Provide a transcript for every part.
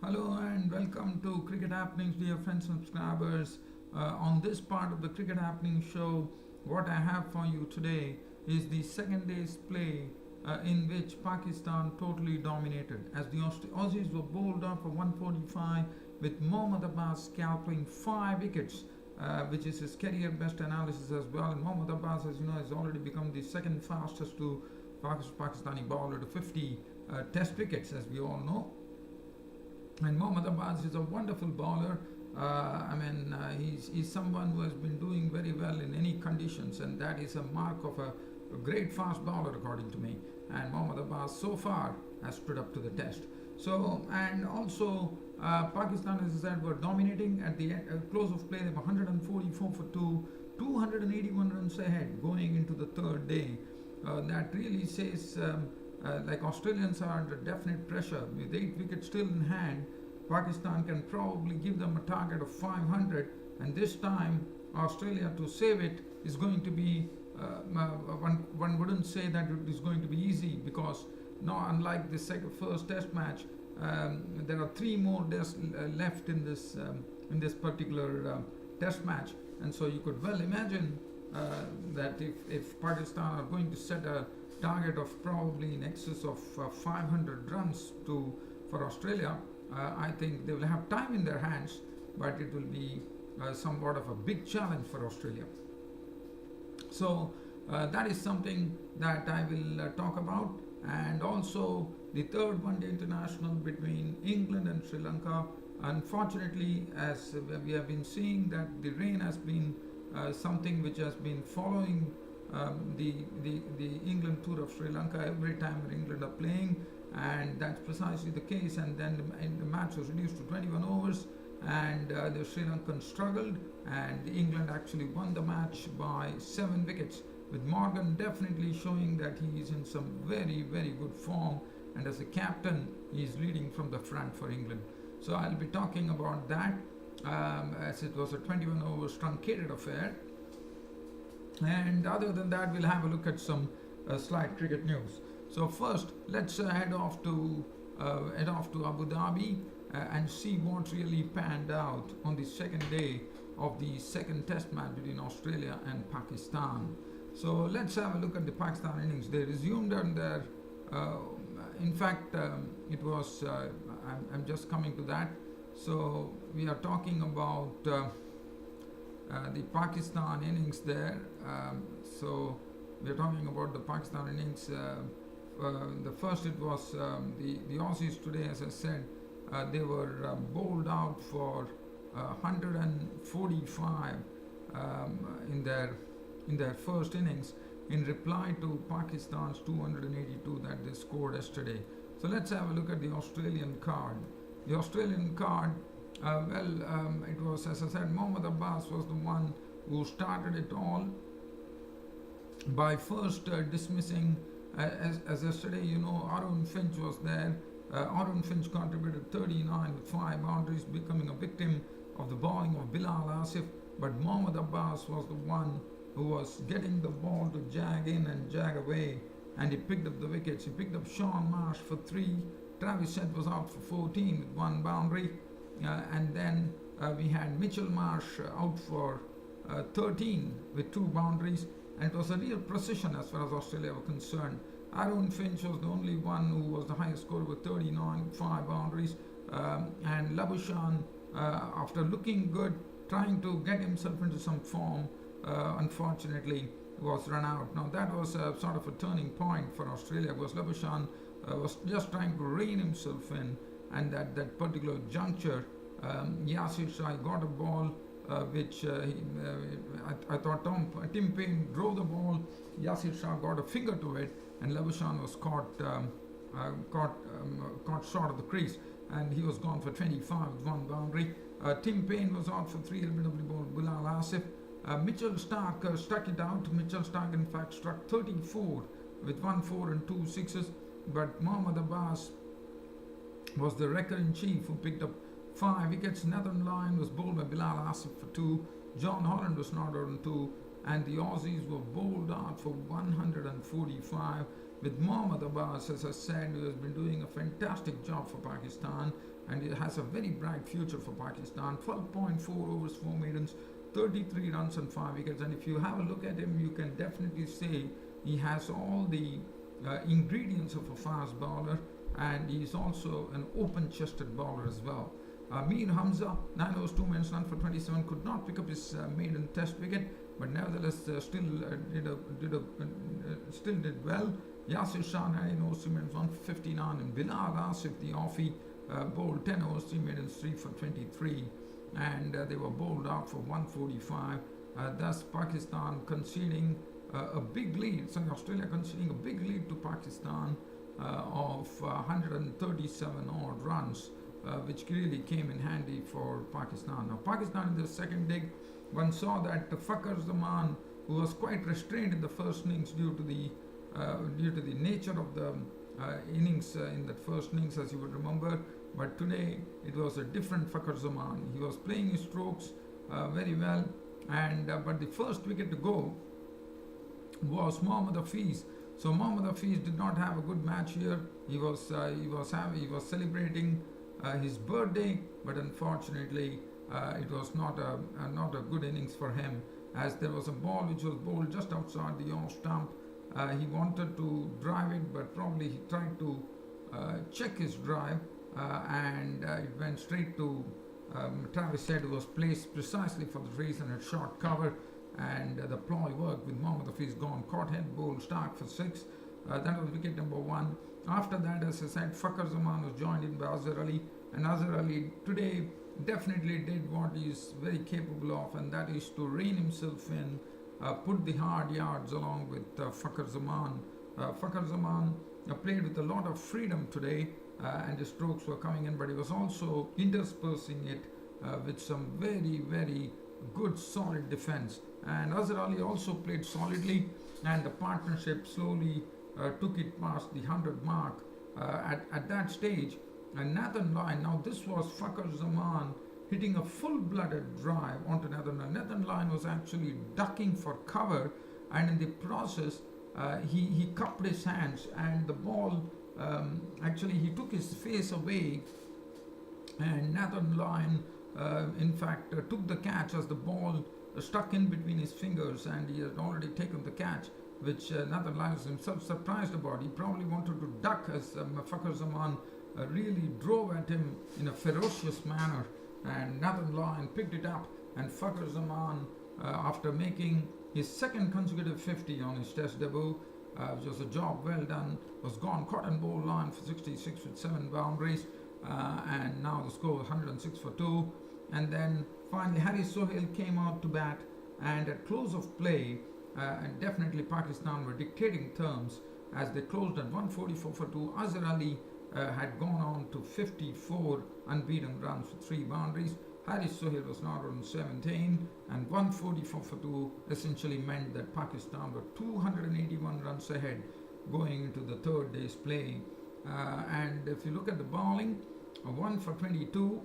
Hello and welcome to Cricket Happenings, dear friends and subscribers. On this part of the Cricket Happening show, what I have for you today is the second day's play in which Pakistan totally dominated as the Aussies were bowled out for 145 with Mohammad Abbas scalping 5 wickets, which is his career best analysis as well. And Mohammad Abbas, as you know, has already become the second fastest to Pakistani bowler to 50 test wickets, as we all know. And Mohammad Abbas is a wonderful bowler. He's someone who has been doing very well in any conditions, and that is a mark of a great fast bowler, according to me. And Mohammad Abbas so far has stood up to the test. So, and also, Pakistan, as I said, were dominating at the close of play. They were 144 for 281 runs ahead going into the third day. That really says like Australians are under definite pressure. With 8 wickets still in hand, Pakistan can probably give them a target of 500, and this time Australia to save it is going to be. One wouldn't say that it is going to be easy because now, unlike the first Test match, there are 3 more tests left in this particular Test match, and so you could well imagine that if Pakistan are going to set a target of probably in excess of 500 runs for Australia, I think they will have time in their hands, but it will be somewhat of a big challenge for Australia. So that is something that I will talk about, and also the third one-day international between England and Sri Lanka. Unfortunately, as we have been seeing, that the rain has been something which has been following the England tour of Sri Lanka every time England are playing, and that's precisely the case. And then the match was reduced to 21 overs, and the Sri Lankans struggled, and England actually won the match by 7 wickets, with Morgan definitely showing that he is in some very, very good form, and as a captain, he is leading from the front for England. So I'll be talking about that, as it was a 21 overs truncated affair. And other than that, we'll have a look at some slight cricket news. So first, let's head off to Abu Dhabi and see what really panned out on the second day of the second Test match between Australia and Pakistan. So let's have a look at the Pakistan innings. They resumed on their. In fact, it was. I'm just coming to that. So we are talking about the Pakistan innings there. So we're talking about the Pakistan innings. The first, it was the Aussies today, as I said, they were bowled out for 145 in their first innings, in reply to Pakistan's 282 that they scored yesterday. So let's have a look at the Australian card. The Australian card, it was, as I said, Mohammad Abbas was the one who started it all by first dismissing, as yesterday, you know, Arun Finch was there. Arun Finch contributed 39 with 5 boundaries, becoming a victim of the bowling of Bilal Asif. But Mohammad Abbas was the one who was getting the ball to jag in and jag away, and he picked up the wickets. He picked up Sean Marsh for 3. Travis Head was out for 14 with 1 boundary. And then we had Mitchell Marsh out for 13 with 2 boundaries. And it was a real precision as far as Australia were concerned. Arun Finch was the only one who was the highest scorer with 39, 5 boundaries. And Labuschagne, after looking good, trying to get himself into some form, unfortunately was run out. Now that was sort of a turning point for Australia, because Labuschagne was just trying to rein himself in, and at that particular juncture, Yasir Shah got a ball which I thought Tim Paine drove the ball. Yasir Shah got a finger to it, and Labuschagne was caught short of the crease, and he was gone for 25 with 1 boundary. Tim Paine was out for 3 LBW ball. Bilal Asif. Mitchell Starc stuck it out. Mitchell Starc, in fact, struck 34 with 1 4 and 2 sixes. But Mohammad Abbas was the wrecker-in-chief, who picked up 5 wickets. Nathan Lyon was bowled by Bilal Asif for 2. John Holland was not out on 2. And the Aussies were bowled out for 145 with Mohammad Abbas, as I said, who has been doing a fantastic job for Pakistan, and he has a very bright future for Pakistan. 12.4 overs, 4 maidens, 33 runs and 5 wickets. And if you have a look at him, you can definitely say he has all the ingredients of a fast bowler, and he's also an open-chested bowler as well. Mir Hamza, 9 overs, 2 minutes, run for 27, could not pick up his maiden test wicket, but nevertheless still did well. Yasir Shah, 9 overs, 3 minutes, 159, and Bilal Asif, the offie, bowled 10 overs, 3 maidens, 3 for 23, and they were bowled out for 145. Thus, Pakistan conceding a big lead, Australia conceding a big lead to Pakistan of 137 odd runs, which really came in handy for Pakistan. Now, Pakistan in the second dig, one saw that Fakhar Zaman, who was quite restrained in the first innings due to the nature of the innings in that first innings, as you would remember. But today it was a different Fakhar Zaman. He was playing his strokes very well, and but the first wicket to go was Mohammad Hafiz. So Mohammad Hafiz did not have a good match here. He was celebrating his birthday, but unfortunately it was not a good innings for him, as there was a ball which was bowled just outside the off stump. He wanted to drive it, but probably he tried to check his drive, and it went straight to Travis Head, who was placed precisely for the reason at short cover, and the ploy worked with Mohammad Hafiz gone. Caught head, bowled Stark for 6. That was wicket number 1. After that, as I said, Fakhar Zaman was joined in by Azhar Ali, and Azhar Ali today definitely did what he is very capable of, and that is to rein himself in, put the hard yards along with Fakhar Zaman. Fakhar Zaman played with a lot of freedom today, and his strokes were coming in, but he was also interspersing it with some very, very good solid defense. And Azhar Ali also played solidly, and the partnership slowly took it past the 100 mark at that stage. And Nathan Lyon, now this was Fakhar Zaman hitting a full-blooded drive onto Nathan Lyon. Nathan Lyon was actually ducking for cover, and in the process he cupped his hands, and the ball actually he took his face away, and Nathan Lyon in fact took the catch as the ball stuck in between his fingers, and he had already taken the catch, which Nathan Lyon was himself surprised about. He probably wanted to duck as Fakhar Zaman really drove at him in a ferocious manner, and Nathan Lyon picked it up, and Fakhar Zaman, after making his second consecutive 50 on his test debut, which was a job well done, was gone. Caught and bowled Lyon for 66 with 7 boundaries, and now the score was 106 for 2. And then finally Haris Sohail came out to bat, and at close of play, and definitely Pakistan were dictating terms as they closed at 144 for 2. Azhar Ali had gone on to 54 unbeaten runs with 3 boundaries. Haris Sohail was not on 17, and 144 for 2 essentially meant that Pakistan were 281 runs ahead going into the third day's play. And if you look at the bowling, 1 for 22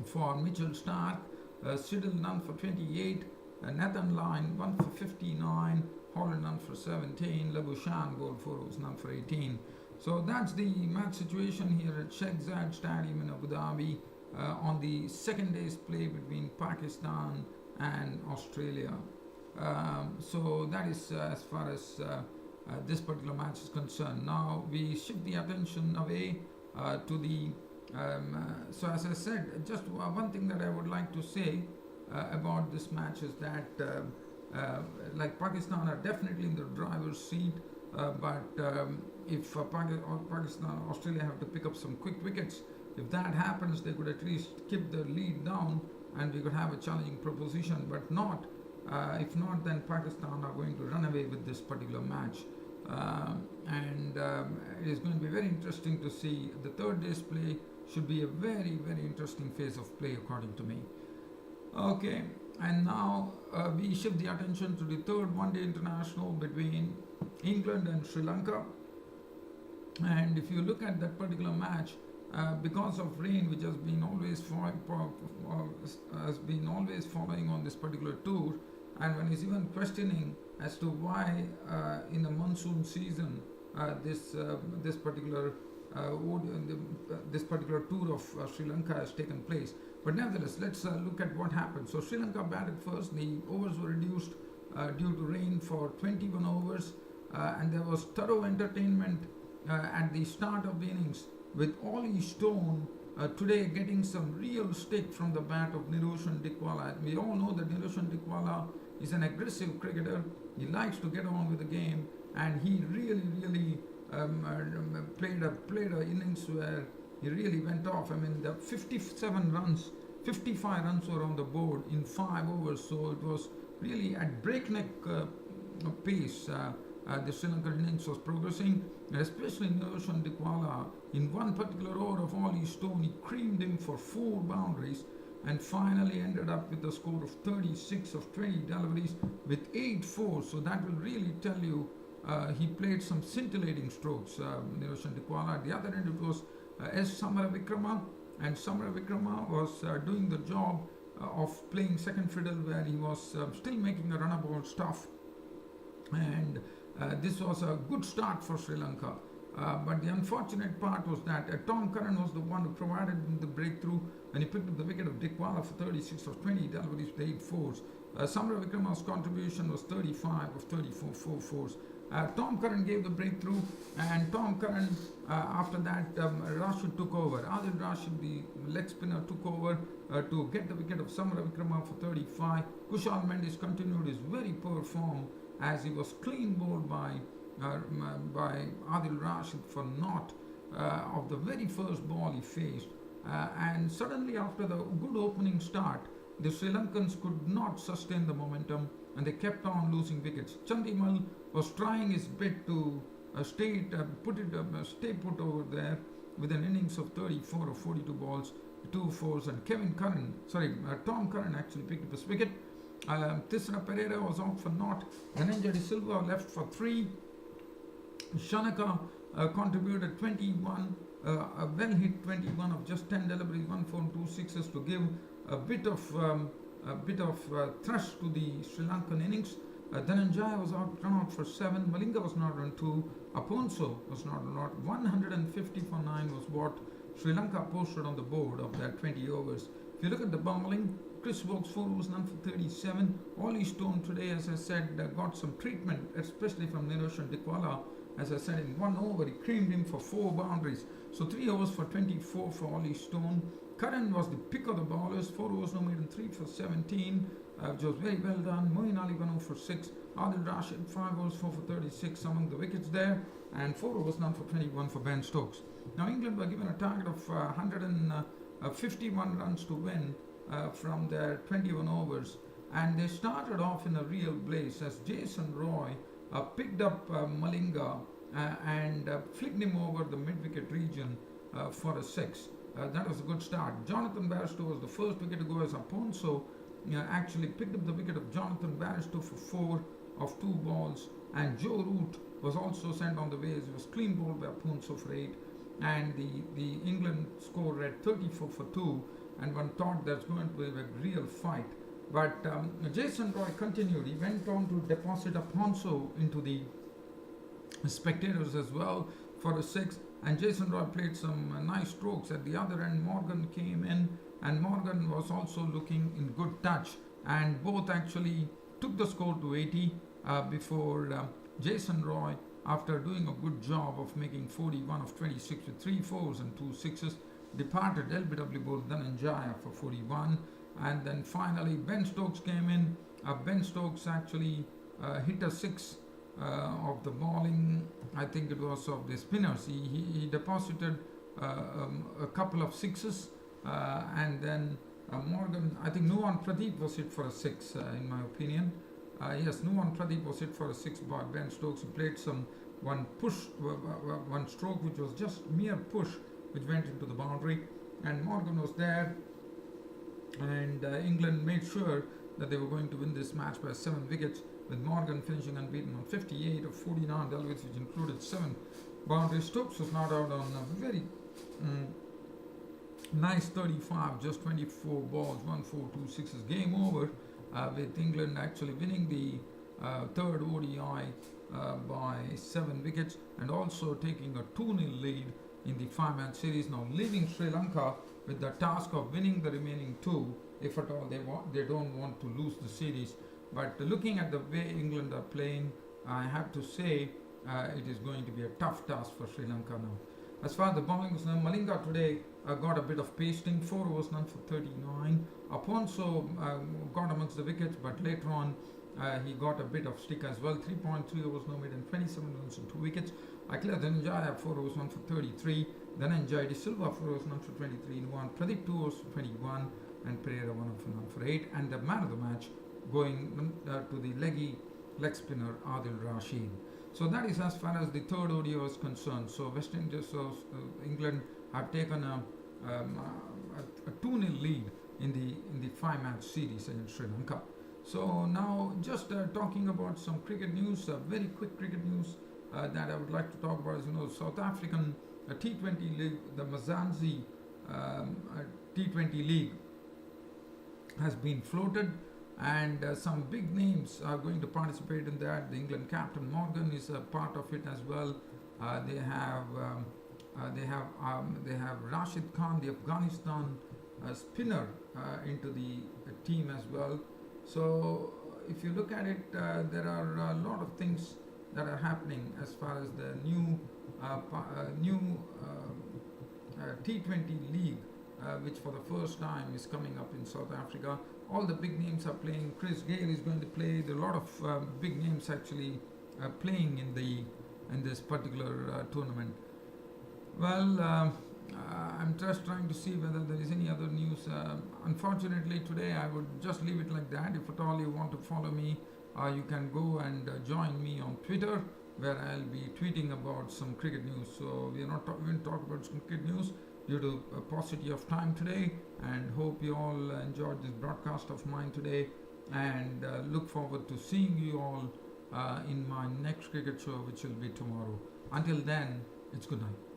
for Mitchell Stark, Siddle none for 28, Nathan Lyon 1 for 59, Holland none for 17, Labuschagne bowled 4 overs, none for 18. So that's the match situation here at Sheikh Zayed Stadium in Abu Dhabi on the second day's play between Pakistan and Australia. So that is as far as this particular match is concerned. Now we shift the attention away to the so as I said, just one thing that I would like to say about this match is that like Pakistan are definitely in the driver's seat, but if Pakistan, Australia have to pick up some quick wickets, if that happens, they could at least keep the lead down, and we could have a challenging proposition. But not, if not, then Pakistan are going to run away with this particular match. And it is going to be very interesting to see. The third day's play should be a very, very interesting phase of play, according to me. Okay, and now we shift the attention to the third one-day international between England and Sri Lanka. And if you look at that particular match, because of rain, which has been always following on this particular tour, and one is even questioning as to why in the monsoon season this particular this particular tour of Sri Lanka has taken place. But nevertheless, let's look at what happened. So Sri Lanka batted first. The overs were reduced due to rain for 21 overs, and there was thorough entertainment at the start of the innings with Ollie Stone today getting some real stick from the bat of Niroshan Dickwala. We all know that Niroshan Dickwala is an aggressive cricketer. He likes to get on with the game, and he really played an innings where he really went off. I mean, the 57 runs, 55 runs were on the board in 5 overs, so it was really at breakneck pace. The Sri Lankan innings was progressing, and especially Niroshan Dickwala. In one particular over of Ollie Stone, he creamed him for 4 boundaries and finally ended up with a score of 36 of 20 deliveries with 8 fours. So that will really tell you he played some scintillating strokes, Niroshan Dickwala. At the other end, it was S. Samaravikrama, and Samaravikrama was doing the job of playing second fiddle, where he was still making a run about stuff, and this was a good start for Sri Lanka. But the unfortunate part was that Tom Curran was the one who provided the breakthrough when he picked up the wicket of Dickwala for 36 of 20 deliveries with 8 fours. Samaravikrama's contribution was 35 of 34 4 fours. Tom Curran gave the breakthrough, and Tom Curran, after that, Rashid took over. Adil Rashid, the leg spinner, took over to get the wicket of Samaravikrama for 35. Kushal Mendis continued his very poor form as he was clean bowled by Adil Rashid for naught of the very first ball he faced. And suddenly, after the good opening start, the Sri Lankans could not sustain the momentum, and they kept on losing wickets. Chandimal was trying his bit to stay put over there with an innings of 34 of 42 balls, 2 fours, and Tom Curran actually picked up his wicket. Tisra Pereira was out for naught. Dhananjay De Silva left for 3. Shanaka contributed 21, a well hit 21 of just 10 deliveries, 1 4 and 2 sixes to give a bit of thrust to the Sri Lankan innings. Dhananjay was run out for 7. Malinga was not run 2. Aponso was not run out. 150 for 9 was what Sri Lanka posted on the board of their 20 overs. If you look at the bowling, Chris Woakes 4 overs, none for 37. Ollie Stone today, as I said, got some treatment, especially from Niroshan Dickwala. As I said, in 1 over, he creamed him for 4 boundaries. So 3 overs for 24 for Ollie Stone. Curran was the pick of the bowlers. 4 overs, no more than 3 for 17, which was very well done. Moeen Ali 1 over for 6. Adil Rashid 5 overs, 4 for 36 among the wickets there. And 4 overs, none for 21 for Ben Stokes. Now England were given a target of 151 runs to win from their 21 overs. And they started off in a real blaze as Jason Roy picked up Malinga and flicked him over the mid-wicket region for a 6. That was a good start. Jonathan Bairstow was the first wicket to go as Aponso actually picked up the wicket of Jonathan Bairstow for 4 of 2 balls, and Joe Root was also sent on the way as he was clean bowled by Aponso for 8, and the England score read 34 for 2, and one thought there's going to be a real fight. But Jason Roy continued. He went on to deposit Aponso into the spectators as well for a 6, and Jason Roy played some nice strokes. At the other end, Morgan came in, and Morgan was also looking in good touch, and both actually took the score to 80 before Jason Roy, after doing a good job of making 41 of 26 with 3 fours and 2 sixes, departed LBW bowler Dhananjaya for 41. And then finally Ben Stokes came in. Ben Stokes actually hit a 6 of the bowling, I think it was of the spinners. He deposited a couple of 6s, and then Morgan, I think Nuwan Pradeep was hit for a 6 in my opinion. Yes, Nuwan Pradeep was hit for a 6 by Ben Stokes. He played one stroke which was just mere push, which went into the boundary, and Morgan was there, and England made sure that they were going to win this match by 7 wickets, with Morgan finishing unbeaten on 58 of 49 deliveries, which included 7 boundaries. Stokes was not out on a very nice 35, just 24 balls, 1 4 2 sixes, game over. with England actually winning the third ODI by 7 wickets and also taking a 2-0 lead in the 5-match series, now leaving Sri Lanka with the task of winning the remaining two, if at all they don't want to lose the series. But looking at the way England are playing, I have to say it is going to be a tough task for Sri Lanka now. As far as the bowling is concerned, Malinga today got a bit of pasting, 4 overs, none for 39. Aponso got amongst the wickets, but later on he got a bit of stick as well. 3.3 overs, no made, and 27 runs and 2 wickets. Akila Dhananjaya 4 overs, 1 for 33. Dhananjaya De Silva 4 overs, 1 for 23 in 1. Pradeep 2 overs for 21. And Pereira 1 over, 1 for 8. And the man of the match going to the leg spinner Adil Rashid. So that is as far as the third ODI was concerned. So West Indies, England have taken a 2-0 lead in the 5-match series against Sri Lanka. So now just talking about some cricket news, very quick cricket news that I would like to talk about is, South African T20 league, the Mzansi T20 league has been floated, and some big names are going to participate in that. The England captain Morgan is a part of it as well. They have Rashid Khan, the Afghanistan spinner, into the team as well. So if you look at it, there are a lot of things that are happening as far as the new T20 league, which for the first time is coming up in South Africa. All the big names are playing. Chris Gayle is going to play. There are a lot of big names actually playing in this particular tournament. Well, I'm just trying to see whether there is any other news. Unfortunately, today I would just leave it like that. If at all you want to follow me, you can go and join me on Twitter, where I'll be tweeting about some cricket news. So we are not going to talk about some cricket news due to a paucity of time today, and hope you all enjoyed this broadcast of mine today, and look forward to seeing you all in my next cricket show, which will be tomorrow. Until then, it's good night.